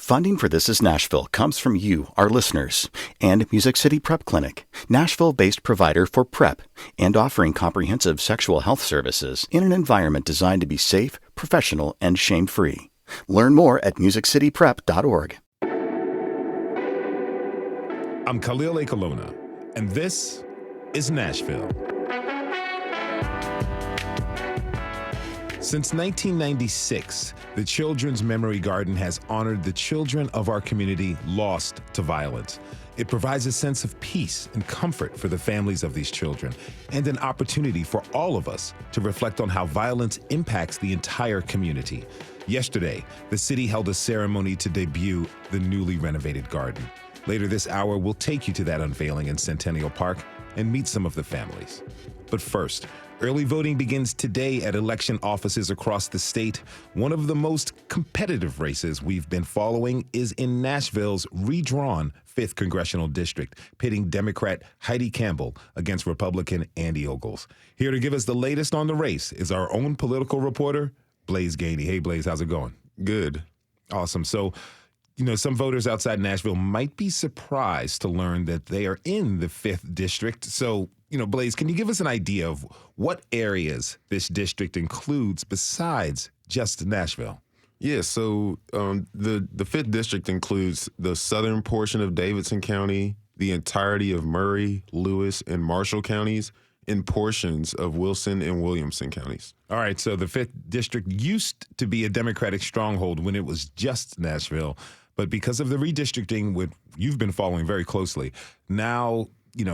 Funding for This Is Nashville comes from you, our listeners, and Music City Prep Clinic, Nashville-based provider for PrEP, and offering comprehensive sexual health services in an environment designed to be safe, professional, and shame-free. Learn more at musiccityprep.org. I'm Khalil Akolona, and this is Nashville. Since 1996, the Children's Memory Garden has honored the children of our community lost to violence. It provides a sense of peace and comfort for the families of these children and an opportunity for all of us to reflect on how violence impacts the entire community. Yesterday, the city held a ceremony to debut the newly renovated garden. Later this hour, we'll take you to that unveiling in Centennial Park and meet some of the families. But first, early voting begins today at election offices across the state. One of the most competitive races we've been following is in Nashville's redrawn 5th Congressional District, pitting Democrat Heidi Campbell against Republican Andy Ogles. Here to give us the latest on the race is our own political reporter, Blaise Gainey. Hey, Blaise, how's it going? Good. Awesome. So, some voters outside Nashville might be surprised to learn that they are in the 5th District. So, Blaise, can you give us an idea of what areas this district includes besides just Nashville? Yeah, so the 5th District includes the southern portion of Davidson County, the entirety of Murray, Lewis, and Marshall counties, and portions of Wilson and Williamson counties. All right, so the 5th District used to be a Democratic stronghold when it was just Nashville, but because of the redistricting, which you've been following very closely, now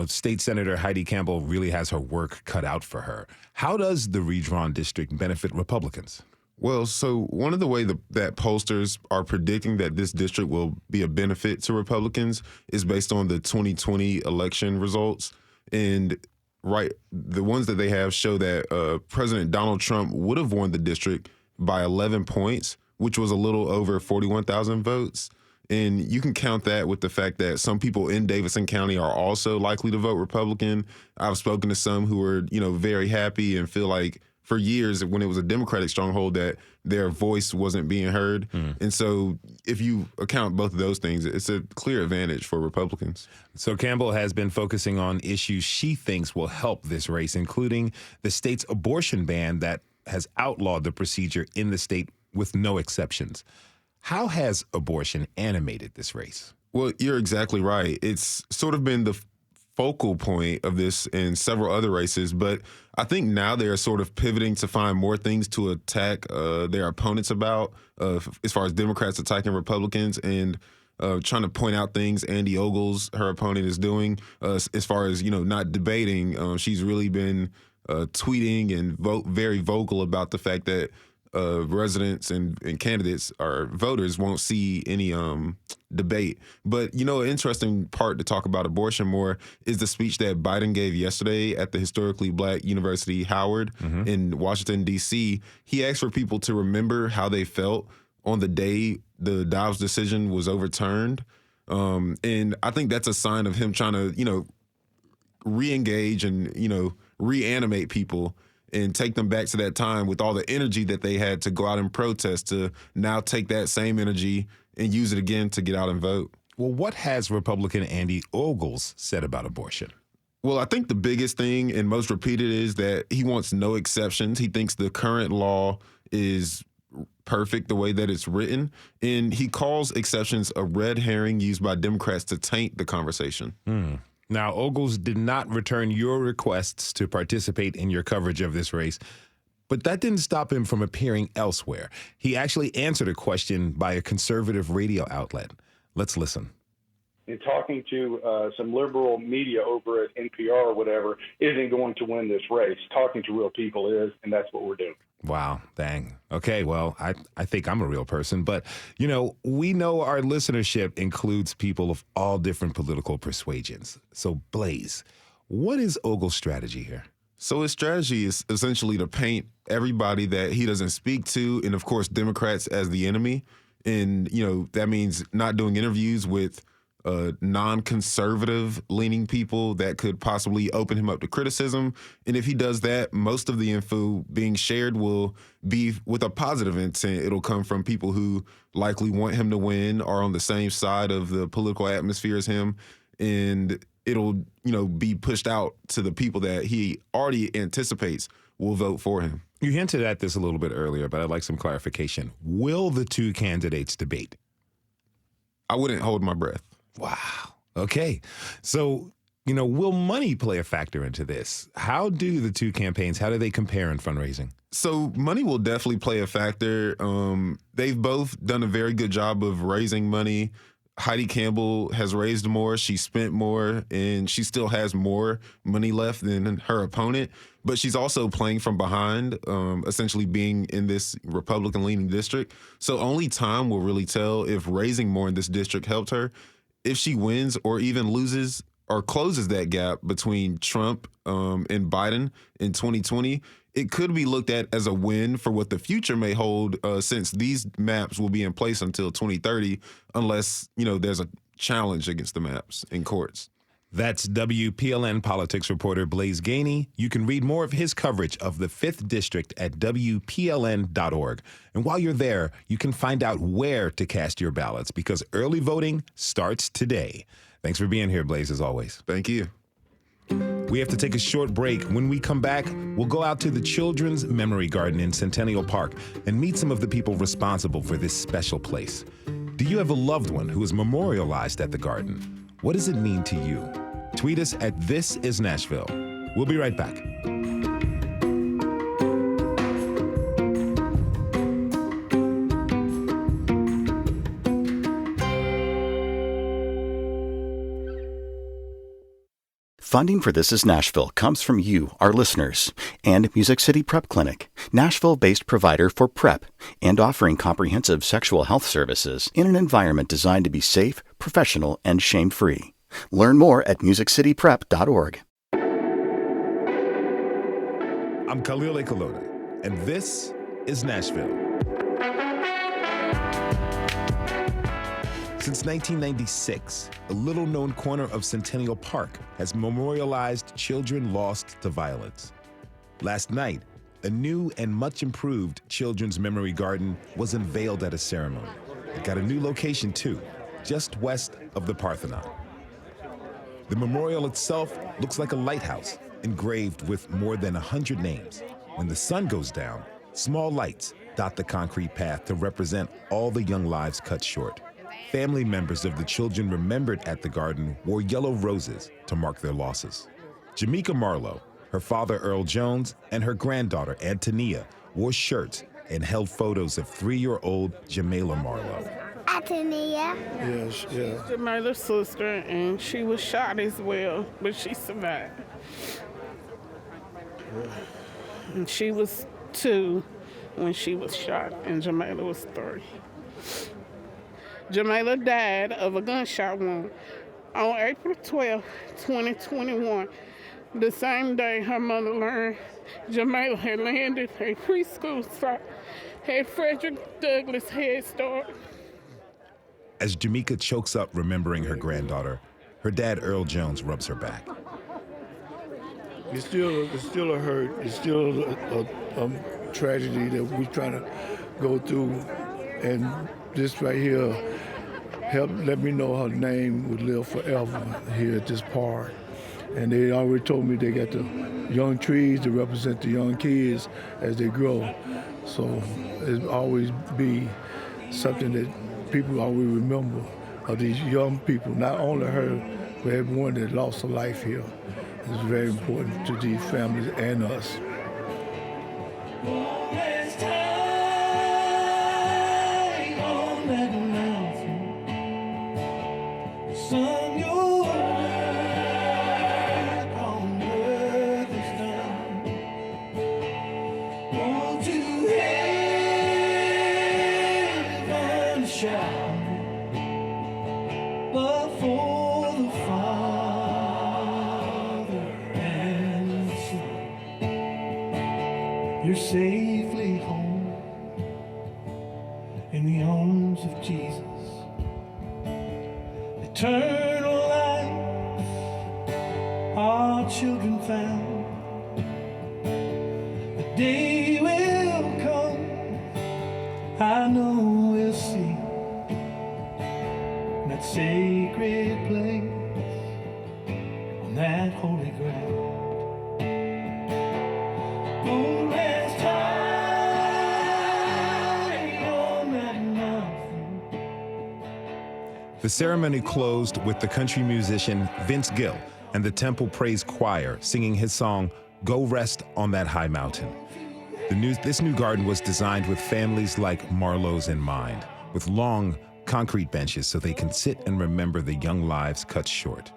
State Senator Heidi Campbell really has her work cut out for her. How does the redrawn district benefit Republicans? Well, so one of the ways that pollsters are predicting that this district will be a benefit to Republicans is based on the 2020 election results. And the ones that they have show that President Donald Trump would have won the district by 11 points, which was a little over 41,000 votes. And you can count that with the fact that some people in Davidson County are also likely to vote Republican. I've spoken to some who are, very happy and feel like for years when it was a Democratic stronghold that their voice wasn't being heard. And so if you account both of those things, it's a clear advantage for Republicans. So Campbell has been focusing on issues she thinks will help this race, including the state's abortion ban that has outlawed the procedure in the state with no exceptions. How has abortion animated this race? Well, you're exactly right. It's sort of been the focal point of this in several other races, but I think now they're sort of pivoting to find more things to attack their opponents about, as far as Democrats attacking Republicans and trying to point out things Andy Ogles, her opponent, is doing. As far as, not debating, she's really been tweeting and very vocal about the fact that residents and candidates or voters won't see any debate. But, an interesting part to talk about abortion more is the speech that Biden gave yesterday at the historically black University Howard in Washington, D.C. He asked for people to remember how they felt on the day the Dobbs decision was overturned. And I think that's a sign of him trying to, re-engage and, reanimate people and take them back to that time with all the energy that they had to go out and protest, to now take that same energy and use it again to get out and vote. Well, what has Republican Andy Ogles said about abortion? Well, I think the biggest thing and most repeated is that he wants no exceptions. He thinks the current law is perfect the way that it's written, and he calls exceptions a red herring used by Democrats to taint the conversation. Now, Ogles did not return your requests to participate in your coverage of this race, but that didn't stop him from appearing elsewhere. He actually answered a question by a conservative radio outlet. Let's listen. And talking to some liberal media over at NPR or whatever isn't going to win this race. Talking to real people is, and that's what we're doing. Wow, dang. Okay, well, I think I'm a real person, but, we know our listenership includes people of all different political persuasions. So, Blaise, what is Ogles' strategy here? So his strategy is essentially to paint everybody that he doesn't speak to, and of course, Democrats as the enemy. And, that means not doing interviews with non-conservative leaning people that could possibly open him up to criticism. And if he does that, most of the info being shared will be with a positive intent. It'll come from people who likely want him to win, are on the same side of the political atmosphere as him, and it'll, be pushed out to the people that he already anticipates will vote for him. You hinted at this a little bit earlier, but I'd like some clarification. Will the two candidates debate? I wouldn't hold my breath. Wow. Okay. So, will money play a factor into this? How do the two campaigns, how do they compare in fundraising? So money will definitely play a factor. They've both done a very good job of raising money. Heidi Campbell has raised more, she spent more, and she still has more money left than her opponent. But she's also playing from behind, essentially being in this Republican-leaning district. So only time will really tell if raising more in this district helped her. If she wins or even loses or closes that gap between Trump and Biden in 2020, it could be looked at as a win for what the future may hold, since these maps will be in place until 2030, unless, there's a challenge against the maps in courts. That's WPLN politics reporter Blaise Gainey. You can read more of his coverage of the 5th District at WPLN.org. And while you're there, you can find out where to cast your ballots because early voting starts today. Thanks for being here, Blaise, as always. Thank you. We have to take a short break. When we come back, we'll go out to the Children's Memory Garden in Centennial Park and meet some of the people responsible for this special place. Do you have a loved one who is memorialized at the garden? What does it mean to you? Tweet us at This Is Nashville. We'll be right back. Funding for This Is Nashville comes from you, our listeners, and Music City Prep Clinic, Nashville-based provider for PrEP and offering comprehensive sexual health services in an environment designed to be safe, professional, and shame-free. Learn more at musiccityprep.org. I'm Khalil Ekalota, and this is Nashville. Since 1996, a little-known corner of Centennial Park has memorialized children lost to violence. Last night, a new and much-improved children's memory garden was unveiled at a ceremony. It got a new location, too, just west of the Parthenon. The memorial itself looks like a lighthouse, engraved with more than 100 names. When the sun goes down, small lights dot the concrete path to represent all the young lives cut short. Family members of the children remembered at the garden wore yellow roses to mark their losses. Jamaica Marlowe, her father Earl Jones, and her granddaughter Antonia wore shirts and held photos of 3-year-old Jamaica Marlowe. Antonia? Yes, yeah. Jamaica's sister, and she was shot as well, but she survived. And she was 2 when she was shot, and Jamaica was 3. Jamaica died of a gunshot wound on April 12, 2021. The same day her mother learned Jamaica had landed a preschool site at Frederick Douglass Head Start. As Jamaica chokes up remembering her granddaughter, her dad Earl Jones rubs her back. It's still a hurt. It's still a tragedy that we're trying to go through. And this right here helped let me know her name would live forever here at this park. And they already told me they got the young trees to represent the young kids as they grow. So it'll always be something that people always remember of these young people, not only her, but everyone that lost a life here. It's very important to these families and us. You're safely home in the arms of Jesus. The eternal life our children found. The day will come, I know we'll see that sacred place on that holy ground. Oh, last time on that mountain. The ceremony closed with the country musician Vince Gill and the Temple Praise Choir singing his song, Go Rest on That High Mountain. This new garden was designed with families like Marlowe's in mind, with long concrete benches so they can sit and remember the young lives cut short.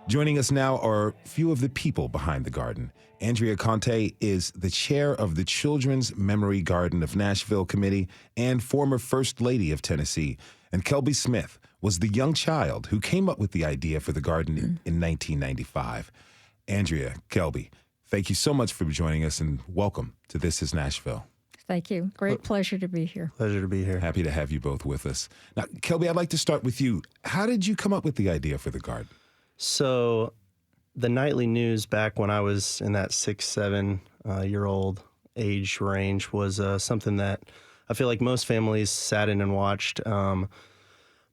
Joining us now are a few of the people behind the garden. Andrea Conte is the chair of the Children's Memory Garden of Nashville Committee and former First Lady of Tennessee. And Kelby Smith was the young child who came up with the idea for the garden in 1995. Andrea, Kelby, thank you so much for joining us and welcome to This is Nashville. Thank you. Great pleasure to be here. Pleasure to be here. Happy to have you both with us. Now, Kelby, I'd like to start with you. How did you come up with the idea for the garden? So the nightly news back when I was in that 6-7-year-old age range was something that I feel like most families sat in and watched.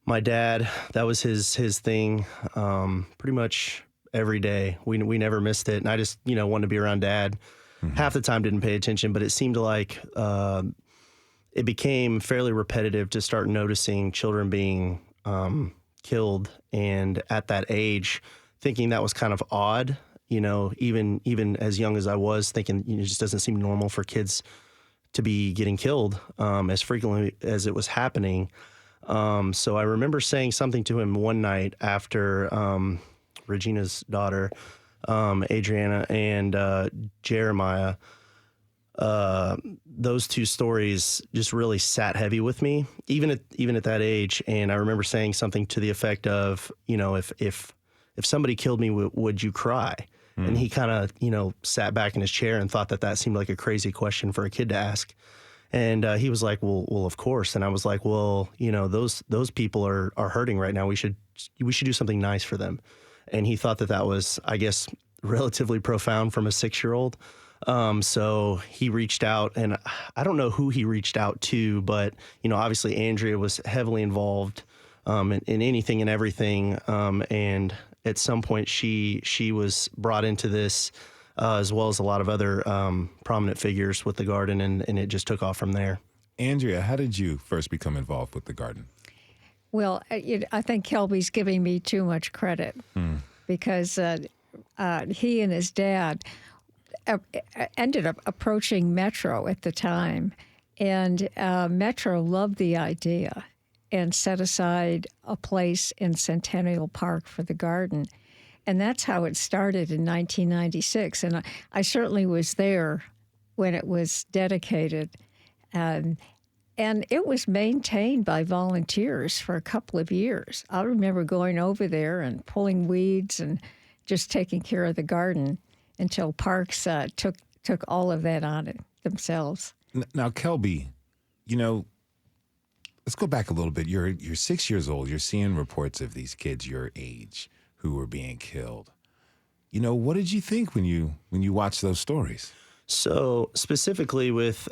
My dad, that was his thing pretty much every day. We never missed it. And I just, wanted to be around Dad. Mm-hmm. Half the time didn't pay attention, but it seemed like it became fairly repetitive to start noticing children being killed. And at that age, thinking that was kind of odd, even as young as I was, thinking it just doesn't seem normal for kids to be getting killed as frequently as it was happening. So I remember saying something to him one night after Regina's daughter, Adriane and Jeremiah, those two stories just really sat heavy with me, even at that age. And I remember saying something to the effect of, if somebody killed me, would you cry? And he kind of, sat back in his chair and thought that seemed like a crazy question for a kid to ask. And he was like, well, of course. And I was like, well, those people are hurting right now. We should do something nice for them. And he thought that was, I guess, relatively profound from a 6-year-old. So he reached out, and I don't know who he reached out to, but, obviously Andrea was heavily involved in anything and everything. And at some point she was brought into this, as well as a lot of other prominent figures with the garden, and it just took off from there. Andrea, how did you first become involved with the garden? Well, I think Kelby's giving me too much credit because he and his dad ended up approaching Metro at the time, and Metro loved the idea and set aside a place in Centennial Park for the garden. And that's how it started in 1996. And I certainly was there when it was dedicated. And it was maintained by volunteers for a couple of years. I remember going over there and pulling weeds and just taking care of the garden until Parks took all of that on it themselves. Now, Kelby, let's go back a little bit. You're 6 years old. You're seeing reports of these kids your age who were being killed. What did you think when you watched those stories? So specifically with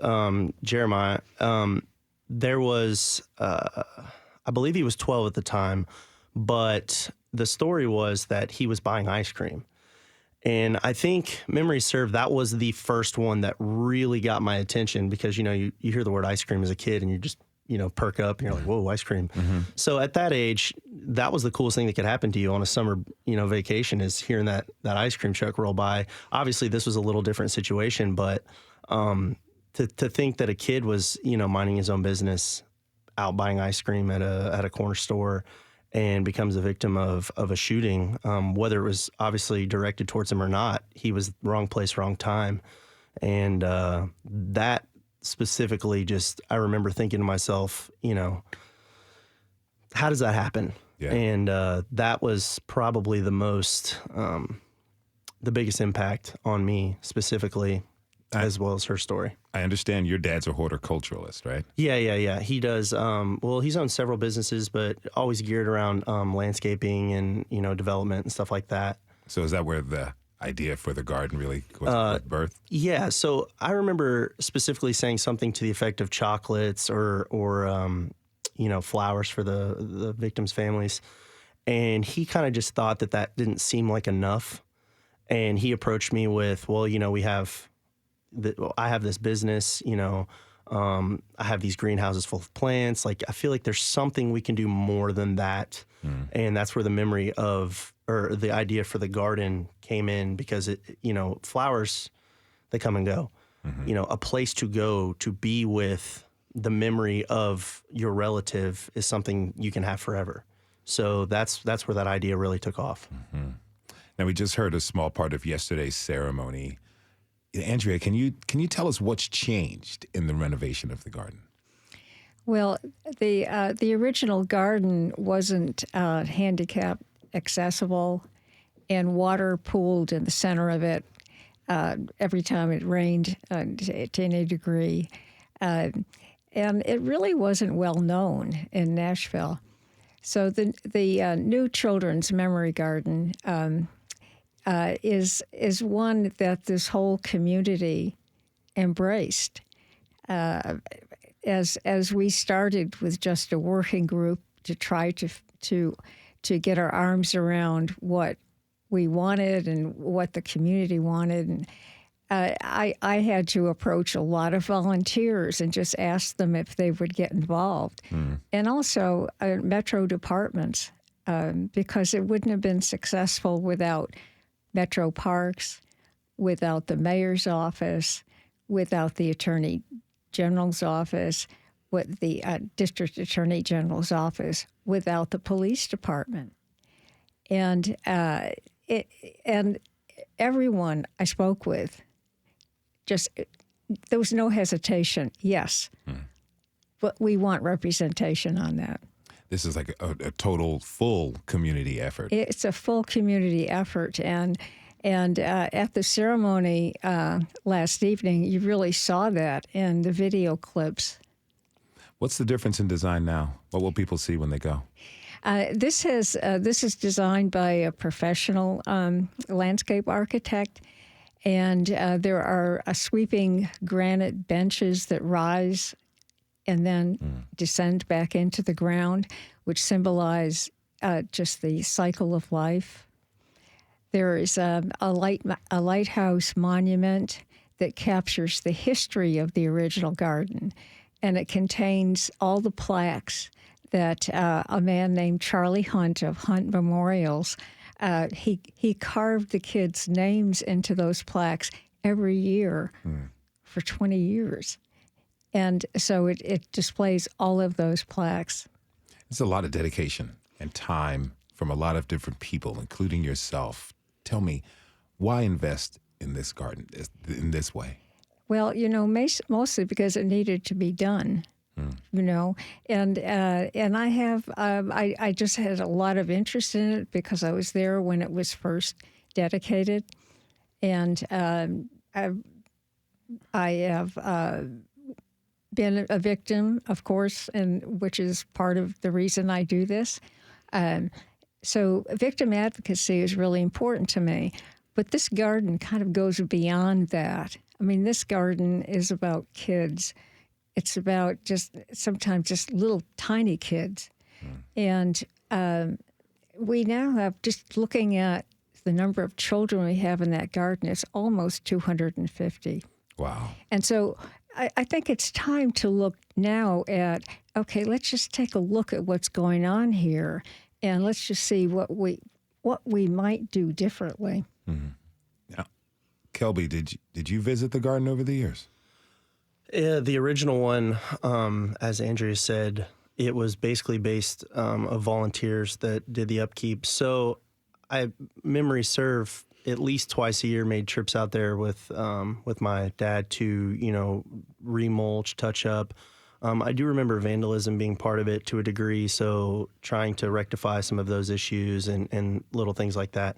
Jeremiah, there was, I believe he was 12 at the time, but the story was that he was buying ice cream. And I think, memory serve, that was the first one that really got my attention because, you hear the word ice cream as a kid and you just, perk up and you're like, whoa, ice cream. Mm-hmm. So at that age, that was the coolest thing that could happen to you on a summer, vacation is hearing that ice cream truck roll by. Obviously, this was a little different situation, but to think that a kid was, minding his own business, out buying ice cream at a corner store and becomes a victim of a shooting, whether it was obviously directed towards him or not, he was wrong place, wrong time. And that specifically just, I remember thinking to myself, how does that happen? Yeah. And that was probably the biggest impact on me specifically. as well as her story. I understand your dad's a horticulturalist, right? Yeah. He does. Well, he's owned several businesses, but always geared around landscaping and development and stuff like that. So is that where the idea for the garden really was birthed? Yeah. So I remember specifically saying something to the effect of chocolates or flowers for the victims' families, and he kind of just thought that didn't seem like enough, and he approached me with, well, I have this business, I have these greenhouses full of plants. Like, I feel like there's something we can do more than that. And that's where the memory of, or the idea for the garden came in, because flowers, they come and go. A place to go to be with the memory of your relative is something you can have forever. So that's where that idea really took off. Now, we just heard a small part of yesterday's ceremony. Andrea, can you tell us what's changed in the renovation of the garden? Well, the original garden wasn't handicap accessible, and water pooled in the center of it every time it rained to any degree. And it really wasn't well known in Nashville. So the new children's memory garden is one that this whole community embraced. As we started with just a working group to try to get our arms around what we wanted and what the community wanted, and I had to approach a lot of volunteers and just ask them if they would get involved, and also Metro departments, because it wouldn't have been successful without Metro Parks, without the mayor's office, without the Attorney General's office, with the District Attorney General's office, without the police department. And and everyone I spoke with, there was no hesitation. Yes, but we want representation on that. This is like a total, full community effort. It's a full community effort, and at the ceremony last evening, you really saw that in the video clips. What's the difference in design now? What will people see when they go? This is designed by a professional landscape architect, and there are sweeping granite benches that rise and then descend back into the ground, which symbolize just the cycle of life. There is a lighthouse monument that captures the history of the original garden, and it contains all the plaques that a man named Charlie Hunt of Hunt Memorials, he carved the kids' names into those plaques every year for 20 years. And so it displays all of those plaques. It's a lot of dedication and time from a lot of different people, including yourself. Tell me, why invest in this garden in this way? Well, mostly because it needed to be done. And I just had a lot of interest in it because I was there when it was first dedicated, and I have been a victim, of course, and which is part of the reason I do this. So victim advocacy is really important to me, but this garden kind of goes beyond that. I mean, this garden is about kids. It's about sometimes just little tiny kids. And we now have, just looking at the number of children we have in that garden, it's almost 250. Wow. And so I think it's time to look now at, okay, let's just take a look at what's going on here, and let's just see what we might do differently. Now, Kelby, did you visit the garden over the years? Yeah, the original one, as Andrea said, it was basically based of volunteers that did the upkeep. So memory serve, at least twice a year, made trips out there with my dad to, remulch, touch up. I do remember vandalism being part of it to a degree, so trying to rectify some of those issues and little things like that.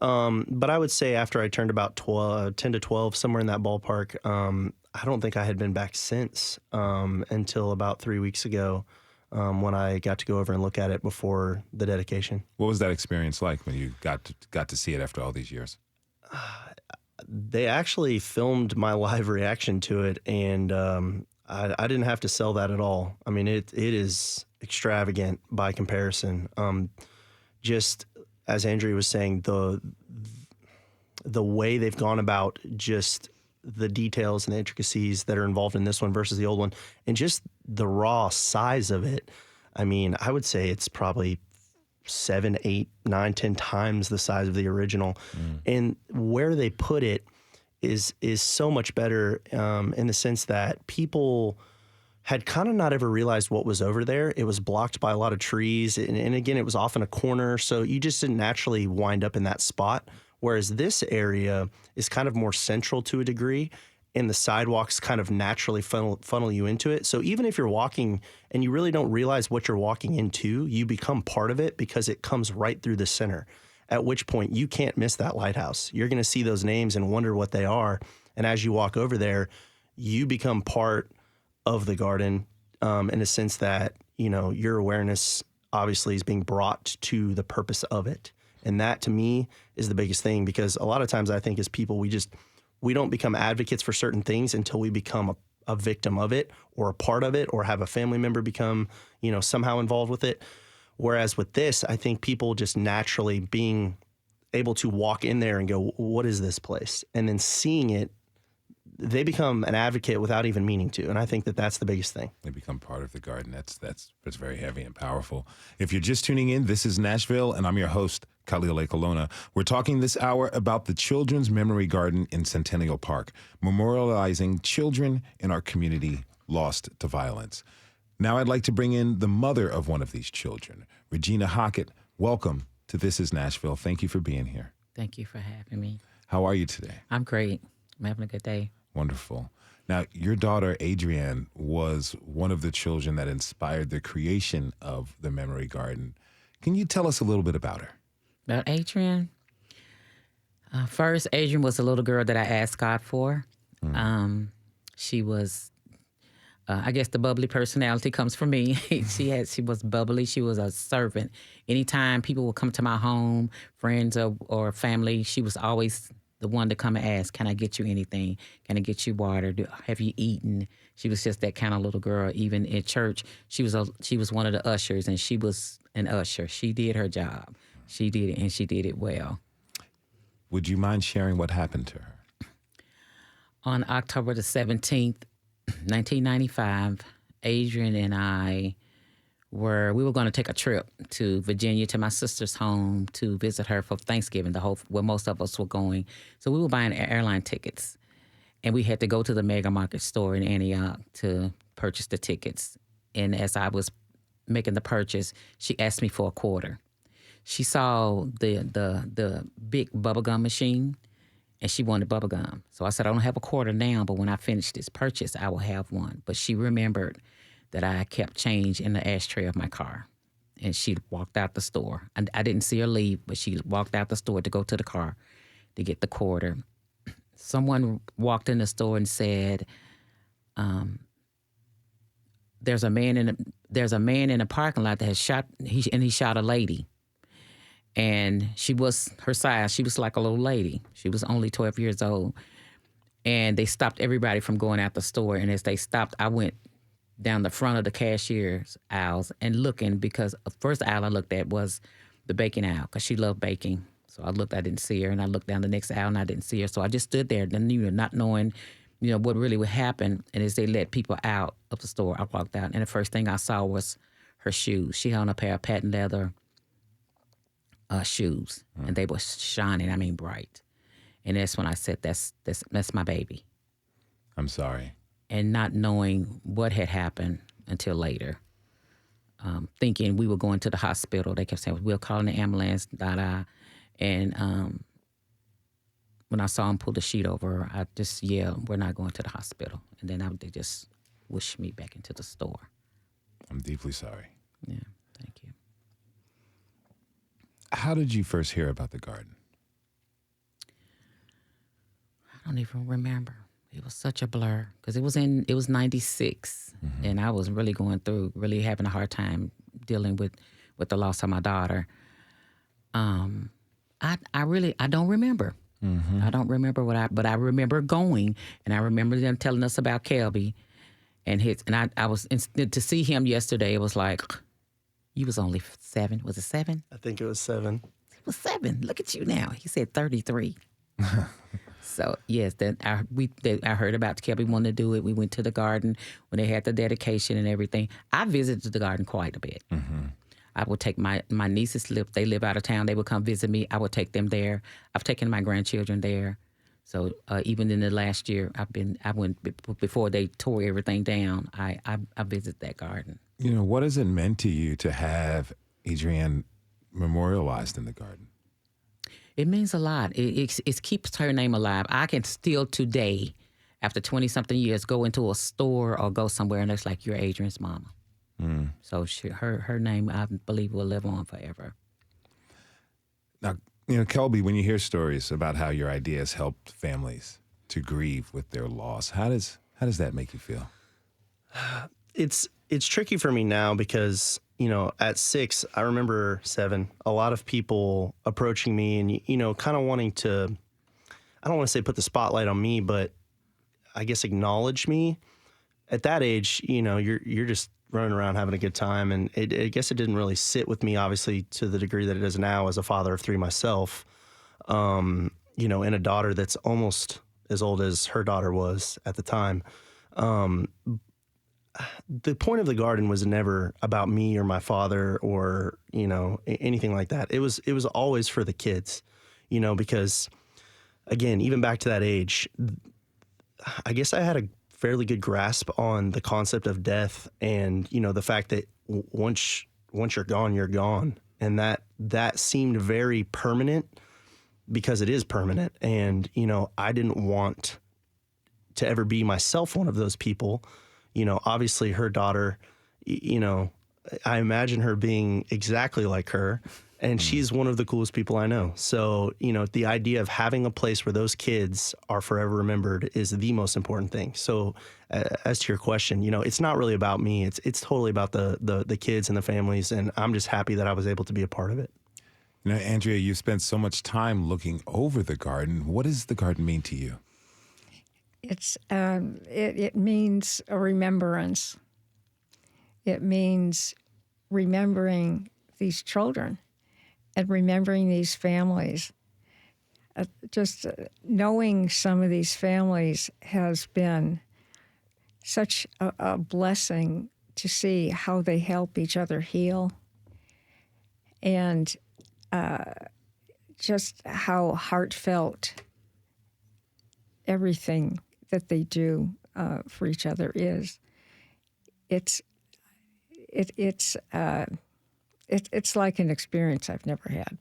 But I would say after I turned about 10 to 12, somewhere in that ballpark, I don't think I had been back since until about 3 weeks ago when I got to go over and look at it before the dedication. What was that experience like when you got to see it after all these years? They actually filmed my live reaction to it, and I didn't have to sell that at all. I mean, it is extravagant by comparison. Just as Andrea was saying, the way they've gone about just the details and the intricacies that are involved in this one versus the old one, and just the raw size of it. I mean, I would say it's probably 7, 8, 9, 10 times the size of the original. And where they put it is so much better in the sense that people had kind of not ever realized what was over there. It was blocked by a lot of trees. And again, it was off in a corner. So you just didn't naturally wind up in that spot. Whereas this area is kind of more central to a degree, and the sidewalks kind of naturally funnel you into it. So even if you're walking and you really don't realize what you're walking into, you become part of it because it comes right through the center, at which point you can't miss that lighthouse. You're going to see those names and wonder what they are. And as you walk over there, you become part of the garden in a sense that, you know, your awareness obviously is being brought to the purpose of it. And that, to me, is the biggest thing, because a lot of times I think as people, we don't become advocates for certain things until we become a victim of it or a part of it or have a family member become, you know, somehow involved with it. Whereas with this, I think people just naturally being able to walk in there and go, what is this place? And then seeing it, they become an advocate without even meaning to. And I think that that's the biggest thing. They become part of the garden. That's very heavy and powerful. If you're just tuning in, this is Nashville, and I'm your host, Khalil A. Colonna. We're talking this hour about the Children's Memory Garden in Centennial Park, memorializing children in our community lost to violence. Now I'd like to bring in the mother of one of these children, Regina Hockett. Welcome to This is Nashville. Thank you for being here. Thank you for having me. How are you today? I'm great. I'm having a good day. Wonderful. Now, your daughter, Adriane, was one of the children that inspired the creation of the Memory Garden. Can you tell us a little bit about her? About Adriane? First, Adriane was a little girl that I asked God for. She was, I guess the bubbly personality comes from me. She was bubbly. She was a servant. Anytime people would come to my home, friends or family, she was always the one to come and ask, can I get you anything? Can I get you water? Have you eaten? She was just that kind of little girl. Even in church, she was one of the ushers, and she was an usher. She did her job. She did it, and she did it well. Would you mind sharing what happened to her? On October the 17th, 1995, Adriane and I we were going to take a trip to Virginia to my sister's home to visit her for Thanksgiving, where most of us were going. So we were buying airline tickets, and we had to go to the Mega Market store in Antioch to purchase the tickets. And as I was making the purchase, she asked me for a quarter. She saw the big bubblegum machine, and she wanted bubblegum. So I said, I don't have a quarter now, but when I finish this purchase, I will have one. But she remembered that I kept change in the ashtray of my car. And she walked out the store. I didn't see her leave, but she walked out the store to go to the car to get the quarter. Someone walked in the store and said, there's a man in the parking lot that has shot, he shot a lady. And she was her size. She was like a little lady. She was only 12 years old. And they stopped everybody from going out the store. And as they stopped, I went down the front of the cashier's aisles and looking, because the first aisle I looked at was the baking aisle, because she loved baking. So I didn't see her, and I looked down the next aisle and I didn't see her. So I just stood there, not knowing, what really would happen. And as they let people out of the store, I walked out, and the first thing I saw was her shoes. She had on a pair of patent leather shoes, and they were shining, bright. And that's when I said, that's my baby. I'm sorry. And not knowing what had happened until later, thinking we were going to the hospital. They kept saying, we'll call an ambulance, And when I saw him pull the sheet over her, I just yelled, we're not going to the hospital. And then they just whooshed me back into the store. I'm deeply sorry. Yeah, thank you. How did you first hear about the garden? don't even remember. It was such a blur because it was 96, and I was really really having a hard time dealing with the loss of my daughter. I don't remember. I don't remember but I remember going, and I remember them telling us about Kelby and I was to see him yesterday. It was like, you was only 7. Was it 7? I think it was 7. It was 7. Look at you now. He said 33. So yes, I heard about Kelby wanting to do it. We went to the garden when they had the dedication and everything. I visited the garden quite a bit. I would take my nieces they live out of town. They would come visit me. I would take them there. I've taken my grandchildren there. So even in the last year, I went before they tore everything down. I visit that garden. You know, what has it meant to you to have Adriane memorialized in the garden? It means a lot. It keeps her name alive. I can still today, after 20-something years, go into a store or go somewhere and it's like, you're Adriane's mama. So her name, I believe, will live on forever. Now, you know, Kelby, when you hear stories about how your ideas helped families to grieve with their loss, how does that make you feel? It's tricky for me now because, you know, at 6, I remember 7, a lot of people approaching me and, you know, kind of wanting to, I don't want to say put the spotlight on me, but I guess acknowledge me. At that age, you know, you're just running around having a good time. And I guess it didn't really sit with me, obviously, to the degree that it does now as a father of 3 myself, you know, and a daughter that's almost as old as her daughter was at the time. The point of the garden was never about me or my father or, you know, anything like that. It was always for the kids, you know, because, again, even back to that age, I guess I had a fairly good grasp on the concept of death and, you know, the fact that once you're gone, you're gone. And that seemed very permanent because it is permanent. And, you know, I didn't want to ever be myself one of those people. You know, obviously her daughter, you know, I imagine her being exactly like her, and she's one of the coolest people I know. So, you know, the idea of having a place where those kids are forever remembered is the most important thing. So as to your question, you know, it's not really about me. It's totally about the kids and the families, and I'm just happy that I was able to be a part of it. You know, Andrea, you've spent so much time looking over the garden. What does the garden mean to you? It means a remembrance. It means remembering these children and remembering these families. Just knowing some of these families has been such a blessing to see how they help each other heal, and just how heartfelt everything that they do for each other is. It's like an experience I've never had.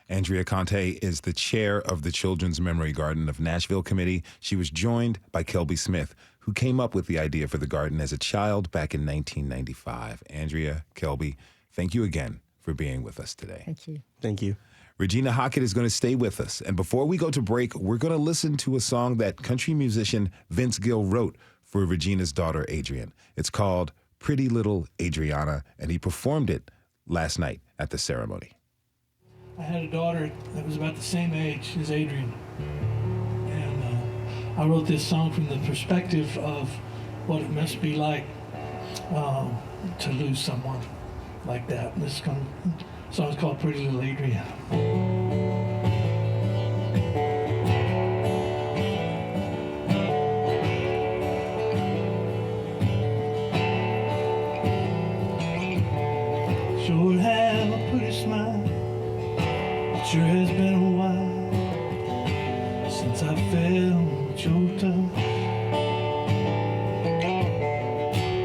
Andrea Conte is the chair of the Children's Memory Garden of Nashville Committee. She was joined by Kelby Smith, who came up with the idea for the garden as a child back in 1995. Andrea, Kelby, thank you again for being with us today. Thank you. Thank you. Regina Hockett is going to stay with us. And before we go to break, we're going to listen to a song that country musician Vince Gill wrote for Regina's daughter, Adriane. It's called Pretty Little Adriana, and he performed it last night at the ceremony. I had a daughter that was about the same age as Adriane. And I wrote this song from the perspective of what it must be like to lose someone like that. And this song is called Pretty Little Adriana. Sure have a pretty smile. It sure has been a while since I felt your touch.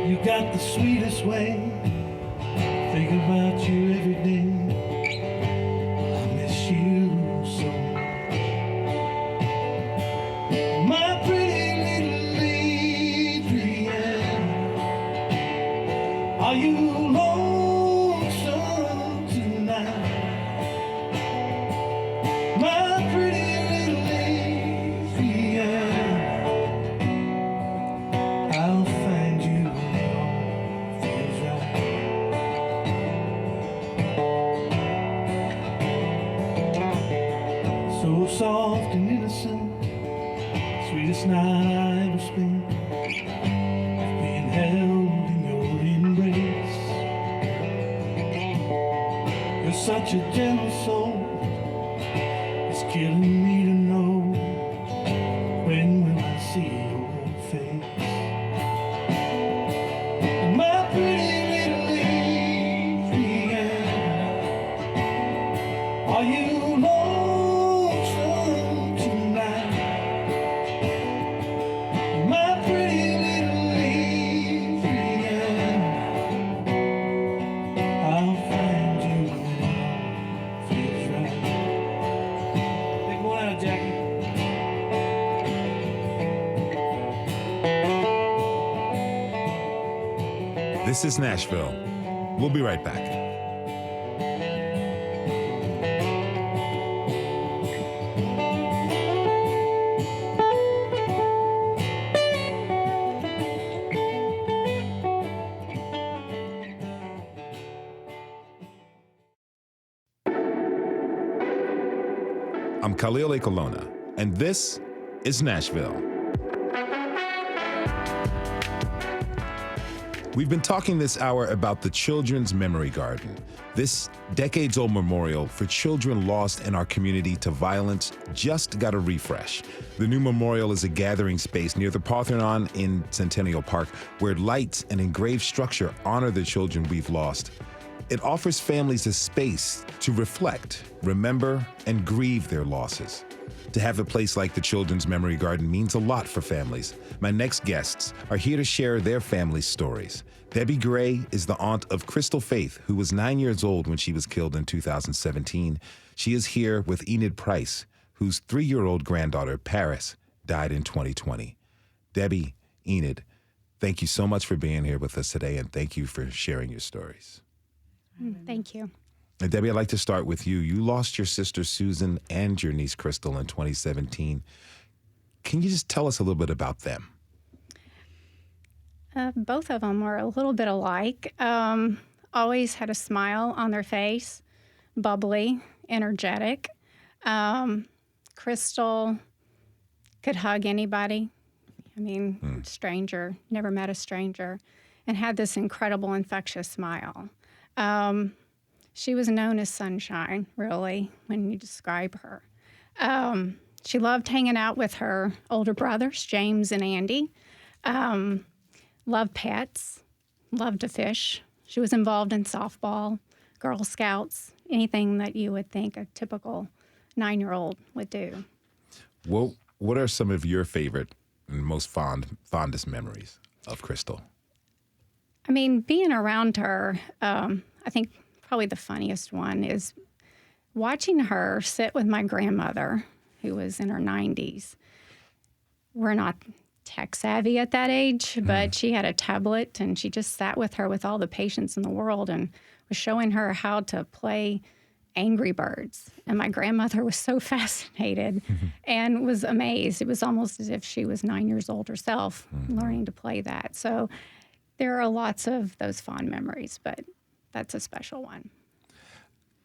You got the sweetest way. Think about you every day. I miss you so much. My pretty little Adriane, are you lonesome tonight? My pretty little soft and innocent, sweetest night I ever spent, being held in your embrace. You're such a gentle soul, it's killing me to know, when will I see your face? My pretty little Adriane, are you lonesome tonight? My pretty little Adriane, I'll find you when it feels right. Take one out, Jackie. This is Nashville. We'll be right back. I'm Khalil Ekolona, and this is Nashville. We've been talking this hour about the Children's Memory Garden, this decades-old memorial for children lost in our community to violence just got a refresh. The new memorial is a gathering space near the Parthenon in Centennial Park where lights and engraved structure honor the children we've lost. It offers families a space to reflect, remember, and grieve their losses. To have a place like the Children's Memory Garden means a lot for families. My next guests are here to share their family's stories. Debbie Gray is the aunt of Crystal Faith, who was 9 years old when she was killed in 2017. She is here with Enid Price, whose 3-year-old granddaughter, Paris, died in 2020. Debbie, Enid, thank you so much for being here with us today, and thank you for sharing your stories. Thank you. And Debbie, I'd like to start with you. You lost your sister Susan and your niece Crystal in 2017. Can you just tell us a little bit about them? Both of them were a little bit alike. Always had a smile on their face, bubbly, energetic. Crystal could hug anybody. I mean, stranger, never met a stranger, and had this incredible infectious smile. She was known as Sunshine, really, when you describe her. She loved hanging out with her older brothers, James and Andy. Loved pets, loved to fish. She was involved in softball, Girl Scouts, anything that you would think a typical 9-year-old would do. Well, what are some of your favorite and most fondest memories of Crystal? I mean, being around her, I think probably the funniest one is watching her sit with my grandmother, who was in her 90s. We're not tech savvy at that age, but she had a tablet, and she just sat with her with all the patience in the world and was showing her how to play Angry Birds. And my grandmother was so fascinated and was amazed. It was almost as if she was 9 years old herself, learning to play that. So there are lots of those fond memories, but that's a special one.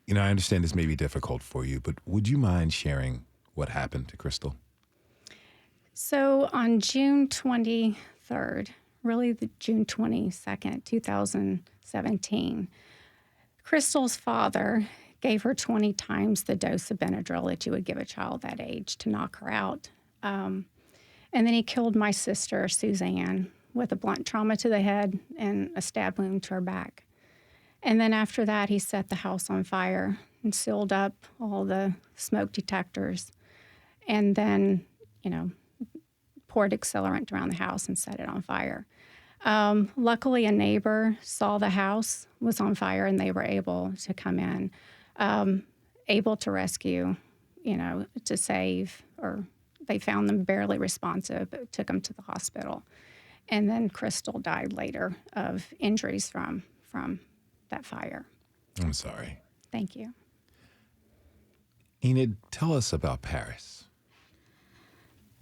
You know, I understand this may be difficult for you, but would you mind sharing what happened to Crystal? So on June 23rd, really the June 22nd, 2017, Crystal's father gave her 20 times the dose of Benadryl that you would give a child that age to knock her out. And then he killed my sister, Suzanne, with a blunt trauma to the head and a stab wound to her back. And then after that, he set the house on fire and sealed up all the smoke detectors. And then, poured accelerant around the house and set it on fire. Luckily, a neighbor saw the house was on fire, and they were able to come in, able to rescue, to save, or they found them barely responsive, but took them to the hospital. And then Crystal died later of injuries from that fire. I'm sorry. Thank you. Enid, tell us about Paris.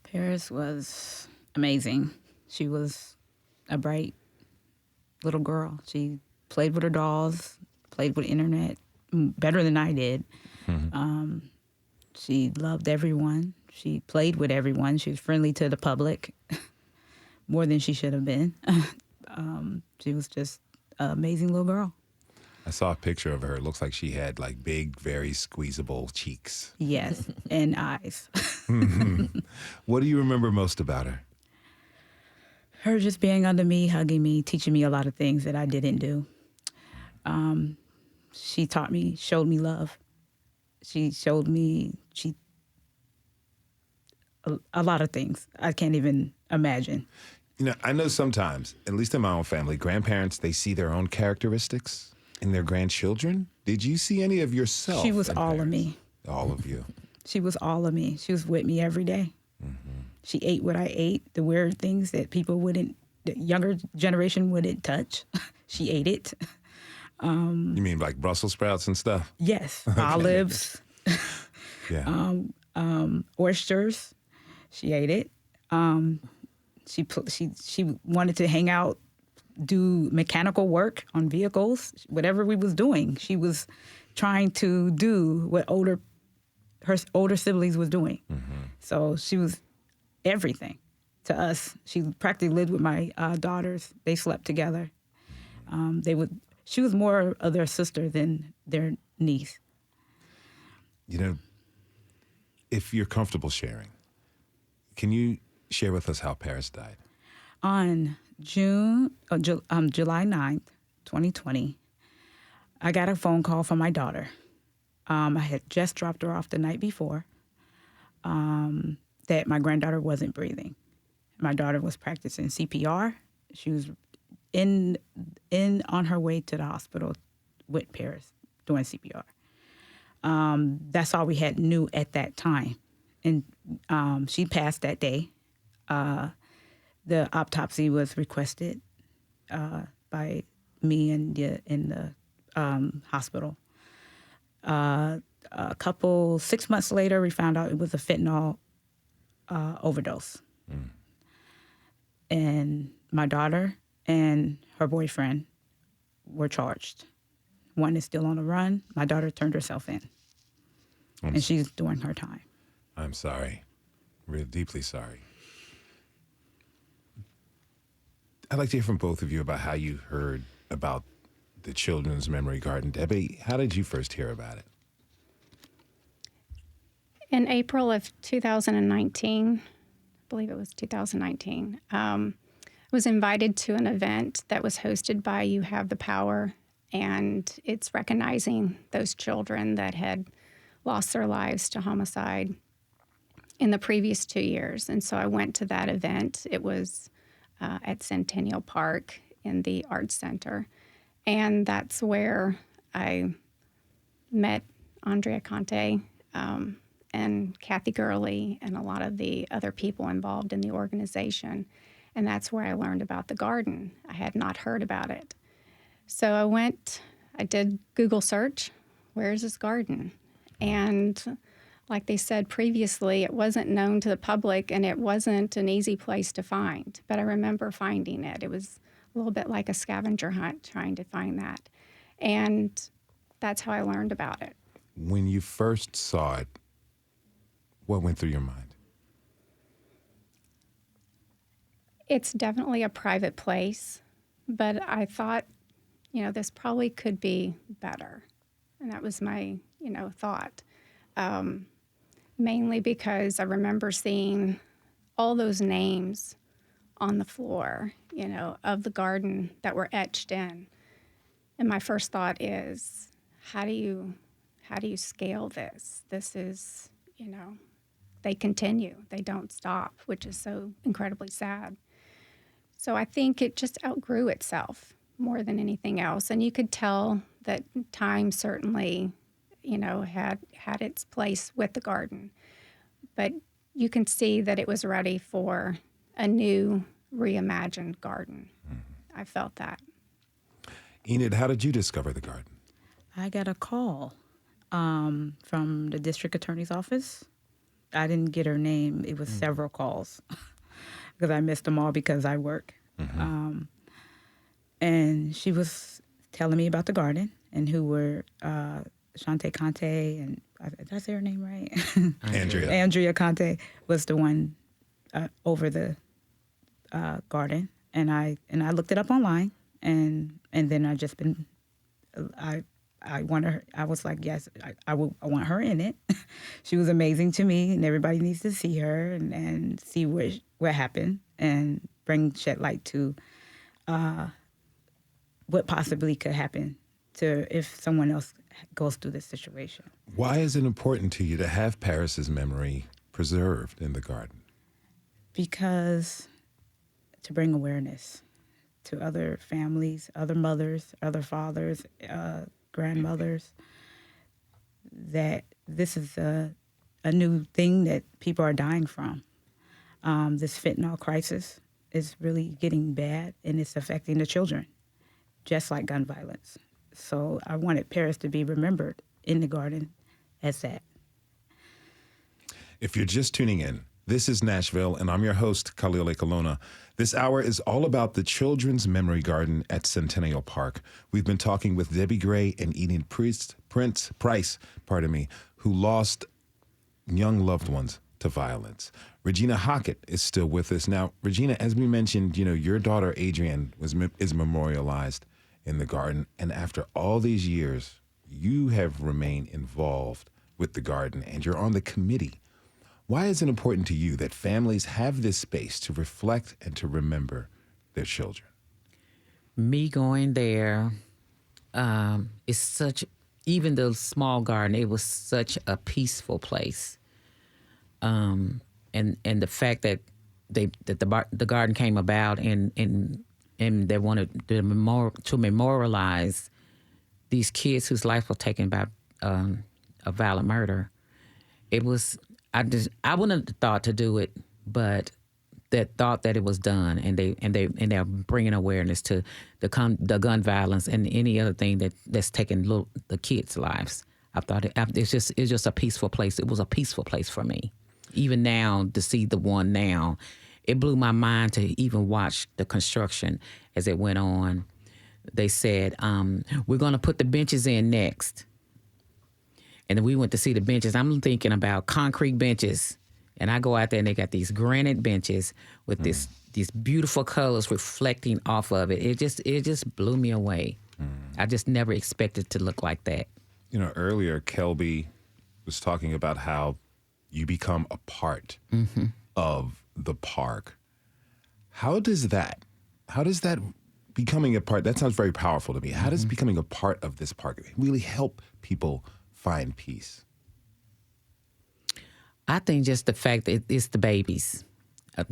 Paris was amazing. She was a bright little girl. She played with her dolls, played with internet better than I did. She loved everyone. She played with everyone. She was friendly to the public, more than she should have been. She was just an amazing little girl. I saw a picture of her. It looks like she had like big, very squeezable cheeks. Yes, and eyes. What do you remember most about her? Her just being under me, hugging me, teaching me a lot of things that I didn't do. She taught me, showed me love. She showed me a lot of things I can't even imagine. You know, I know sometimes, at least in my own family, grandparents, they see their own characteristics in their grandchildren. Did you see any of yourself? She was all of me. All of you. She was all of me. She was with me every day. She ate what I ate, the weird things that the younger generation wouldn't touch. She ate it. You mean like Brussels sprouts and stuff? Yes, olives, Yeah. oysters. She ate it. She wanted to hang out, do mechanical work on vehicles, whatever we was doing. She was trying to do what her older siblings was doing. So she was everything to us. She practically lived with my daughters. They slept together. She was more of their sister than their niece. You know, if you're comfortable sharing, can you share with us how Paris died? On July 9th, 2020, I got a phone call from my daughter. I had just dropped her off the night before, that my granddaughter wasn't breathing. My daughter was practicing CPR. She was on her way to the hospital with Paris doing CPR. That's all we knew at that time. And she passed that day. The autopsy was requested by me in the hospital. 6 months later, we found out it was a fentanyl overdose. And my daughter and her boyfriend were charged. One is still on the run. My daughter turned herself in. And she's doing her time. I'm sorry. We're deeply sorry. I'd like to hear from both of you about how you heard about the Children's Memory Garden. Debbie, how did you first hear about it? In April of 2019, I believe it was 2019, I was invited to an event that was hosted by You Have the Power, and it's recognizing those children that had lost their lives to homicide in the previous 2 years. And so I went to that event. It was at Centennial Park in the Arts Center. And that's where I met Andrea Conte and Kathy Gurley and a lot of the other people involved in the organization. And that's where I learned about the garden. I had not heard about it. So I did Google search, where is this garden? And like they said previously, it wasn't known to the public and it wasn't an easy place to find. But I remember finding it. It was a little bit like a scavenger hunt trying to find that. And that's how I learned about it. When you first saw it, what went through your mind? It's definitely a private place, but I thought, this probably could be better. And that was my, thought. Mainly because I remember seeing all those names on the floor, of the garden that were etched in. And my first thought is, how do you scale this? This is, they continue. They don't stop, which is so incredibly sad. So I think it just outgrew itself more than anything else. And you could tell that time certainly, had its place with the garden. But you can see that it was ready for a new, reimagined garden. I felt that. Enid, how did you discover the garden? I got a call from the district attorney's office. I didn't get her name. It was several calls because I missed them all because I work. And she was telling me about the garden and who were Shante Conte and did I say her name right? Andrea Conte was the one over the garden, and I looked it up online, and then I just been I want her. I was like, yes, I want her in it. She was amazing to me, and everybody needs to see her and see what happened and shed light to what possibly could happen to if someone else goes through this situation. Why is it important to you to have Paris's memory preserved in the garden? Because to bring awareness to other families, other mothers, other fathers, grandmothers, that this is a new thing that people are dying from. This fentanyl crisis is really getting bad, and it's affecting the children, just like gun violence. So I wanted Paris to be remembered in the garden as that. If you're just tuning in, this is Nashville, and I'm your host, Khalil Ekalona. This hour is all about the Children's Memory Garden at Centennial Park. We've been talking with Debbie Gray and Enid Price, who lost young loved ones to violence. Regina Hockett is still with us. Now, Regina, as we mentioned, your daughter Adriane is memorialized in the garden, and after all these years, you have remained involved with the garden, and you're on the committee. Why is it important to you that families have this space to reflect and to remember their children? Me going there is such, even the small garden, it was such a peaceful place. And the fact that the garden came about and they wanted to memorialize these kids whose life was taken by a violent murder. It was, I wouldn't have thought to do it, but that thought that it was done, and they're bringing awareness to the gun violence and any other thing that's taking the kids' lives. I thought it's just a peaceful place. It was a peaceful place for me. Even now, to see the one now, it blew my mind to even watch the construction as it went on. They said, we're going to put the benches in next. And then we went to see the benches. I'm thinking about concrete benches. And I go out there and they got these granite benches with these beautiful colors reflecting off of it. It just blew me away. I just never expected it to look like that. Earlier, Kelby was talking about how you become a part of the park. How does that becoming a part, that sounds very powerful to me. How does becoming a part of this park really help people find peace? I think just the fact that it's the babies.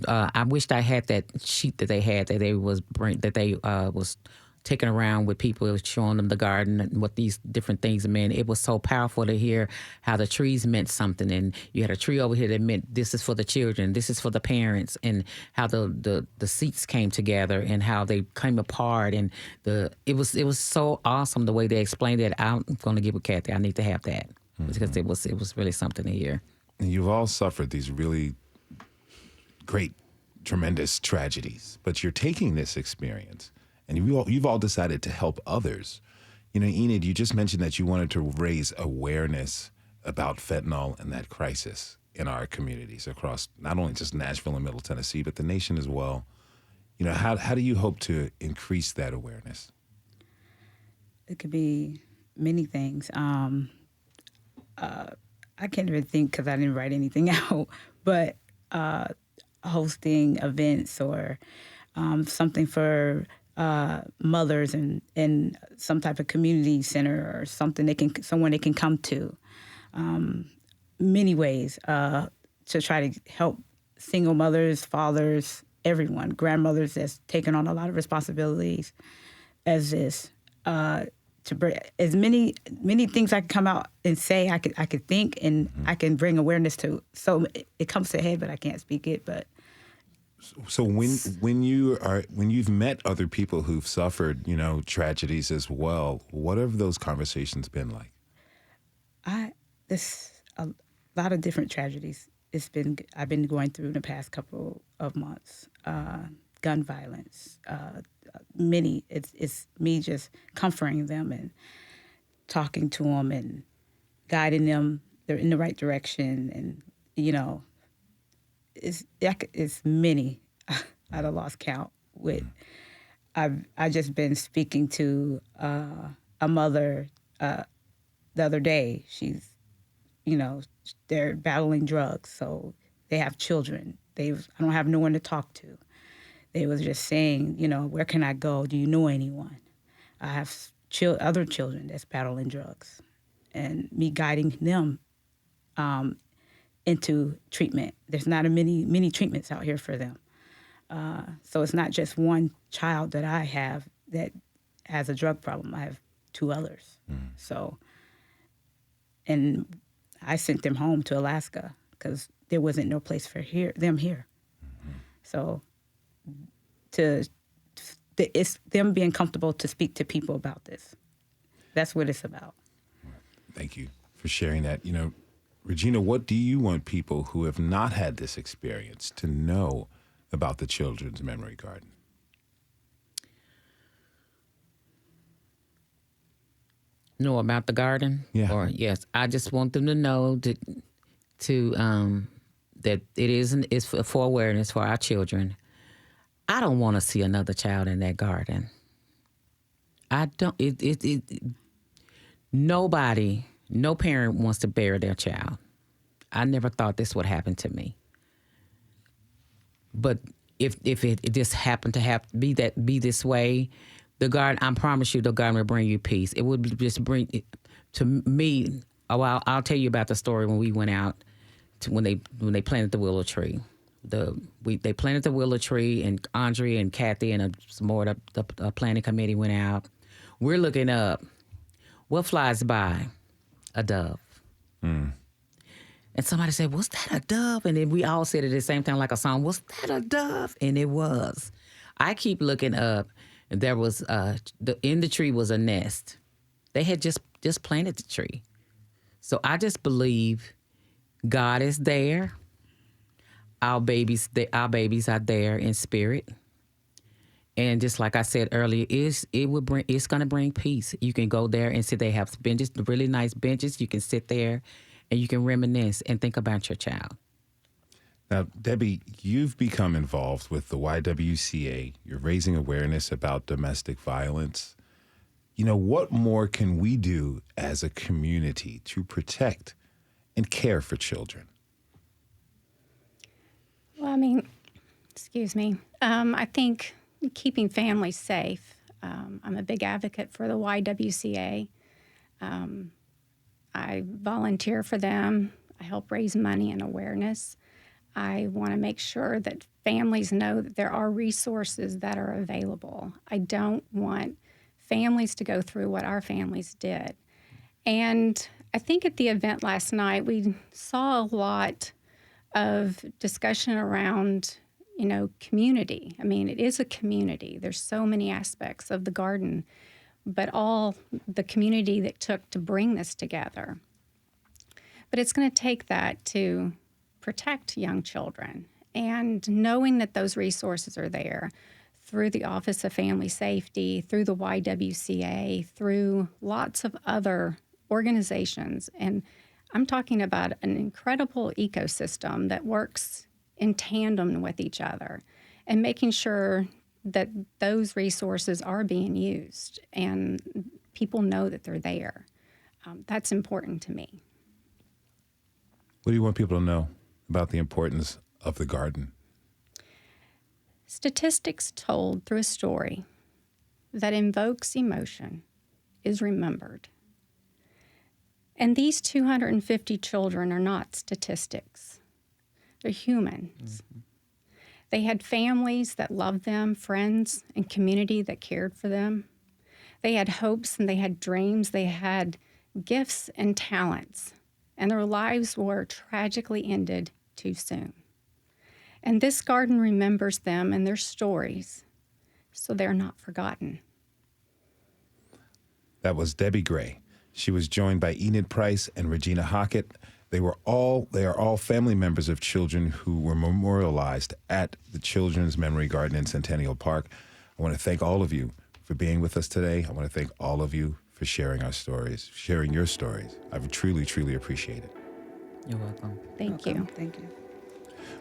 I wished I had that sheet that they had that they was taking around with people. It was showing them the garden and what these different things meant. It was so powerful to hear how the trees meant something, and you had a tree over here that meant this is for the children, this is for the parents, and how the seats came together and how they came apart, and it was so awesome the way they explained it. I'm going to get with Kathy. I need to have that because it was really something to hear. And you've all suffered these really great, tremendous tragedies, but you're taking this experience and you've all decided to help others. Enid, you just mentioned that you wanted to raise awareness about fentanyl and that crisis in our communities across not only just Nashville and Middle Tennessee, but the nation as well. How do you hope to increase that awareness? It could be many things. I can't even think because I didn't write anything out, but hosting events or something for mothers and some type of community center or something someone they can come to. Many ways to try to help single mothers, fathers, everyone, grandmothers that's taken on a lot of responsibilities as this. To bring as many things I can come out and say, I could think, and I can bring awareness to. So it comes to head, but I can't speak it. But so when you've met other people who've suffered, tragedies as well, what have those conversations been like? There's a lot of different tragedies. I've been going through in the past couple of months. Gun violence. Many. It's me just comforting them and talking to them and guiding them they're in the right direction, and it's many. I'd have lost count. I just been speaking to a mother the other day. She's, they're battling drugs, so they have children. I don't have no one to talk to. They was just saying, where can I go? Do you know anyone? I have other children that's battling drugs, and me guiding them into treatment. There's not many treatments out here for them. So it's not just one child that I have that has a drug problem. I have 2 others. So, and I sent them home to Alaska because there wasn't no place for them here. So it's them being comfortable to speak to people about this. That's what it's about. Thank you for sharing that. Regina, what do you want people who have not had this experience to know about the Children's Memory Garden? Know about the garden? Yeah. Yes, I just want them to know that it's for awareness for our children. I don't want to see another child in that garden. I don't. Nobody, no parent wants to bury their child. I never thought this would happen to me. But if it just happened to be this way, the garden, I promise you, the garden will bring you peace. It would just bring it to me. I'll tell you about the story when we went out when they planted the willow tree. They planted the willow tree, and Andre and Kathy and some more of the planning committee went out. We're looking up. What flies by? A dove. And somebody said, "Was that a dove?" And then we all said it at the same time like a song. "Was that a dove?" And it was. I keep looking up, and there was in the tree was a nest. They had just planted the tree. So I just believe God is there. Our babies are there in spirit. And just like I said earlier, it's going to bring peace. You can go there and sit. They have benches, really nice benches. You can sit there and you can reminisce and think about your child. Now, Debbie, you've become involved with the YWCA. You're raising awareness about domestic violence. What more can we do as a community to protect and care for children? Well, excuse me. I think keeping families safe. I'm a big advocate for the YWCA. I volunteer for them. I help raise money and awareness. I want to make sure that families know that there are resources that are available. I don't want families to go through what our families did. And I think at the event last night, we saw a lot of discussion around, community. It is a community. There's so many aspects of the garden, but all the community that took to bring this together. But it's going to take that to protect young children, and knowing that those resources are there through the Office of Family Safety, through the YWCA, through lots of other organizations. And I'm talking about an incredible ecosystem that works in tandem with each other, and making sure that those resources are being used and people know that they're there. That's important to me. What do you want people to know about the importance of the garden? Statistics told through a story that invokes emotion is remembered. And these 250 children are not statistics. They're humans. Mm-hmm. They had families that loved them, friends and community that cared for them. They had hopes and they had dreams. They had gifts and talents. And their lives were tragically ended too soon. And this garden remembers them and their stories, so they're not forgotten. That was Debbie Gray. She was joined by Enid Price and Regina Hockett. They are all family members of children who were memorialized at the Children's Memory Garden in Centennial Park. I want to thank all of you for being with us today. I want to thank all of you for sharing our stories, sharing your stories. I truly, truly appreciate it. You're welcome. Thank you. Thank you.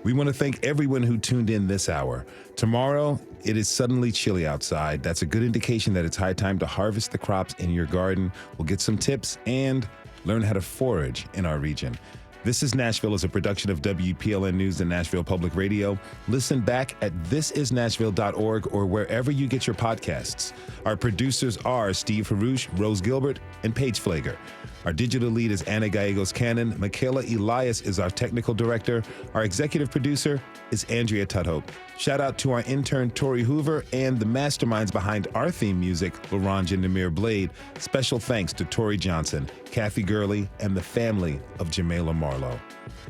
We want to thank everyone who tuned in this hour. Tomorrow, it is suddenly chilly outside. That's a good indication that it's high time to harvest the crops in your garden. We'll get some tips and learn how to forage in our region. This is Nashville is a production of WPLN News and Nashville Public Radio. Listen back at thisisnashville.org or wherever you get your podcasts. Our producers are Steve Harouche, Rose Gilbert, and Paige Flager. Our digital lead is Anna Gallegos-Cannon. Michaela Elias is our technical director. Our executive producer is Andrea Tudhope. Shout out to our intern, Tori Hoover, and the masterminds behind our theme music, LaRonja and Namir Blade. Special thanks to Tori Johnson, Kathy Gurley, and the family of Jamela Marlowe.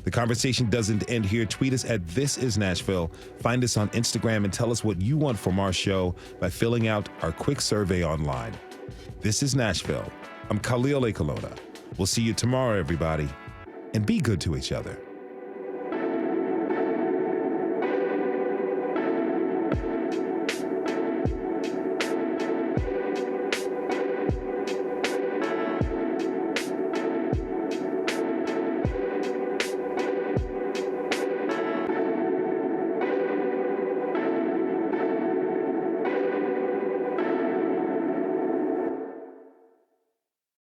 The conversation doesn't end here. Tweet us at This Is Nashville. Find us on Instagram and tell us what you want from our show by filling out our quick survey online. This is Nashville. I'm Khalil Ekalona. We'll see you tomorrow, everybody, and be good to each other.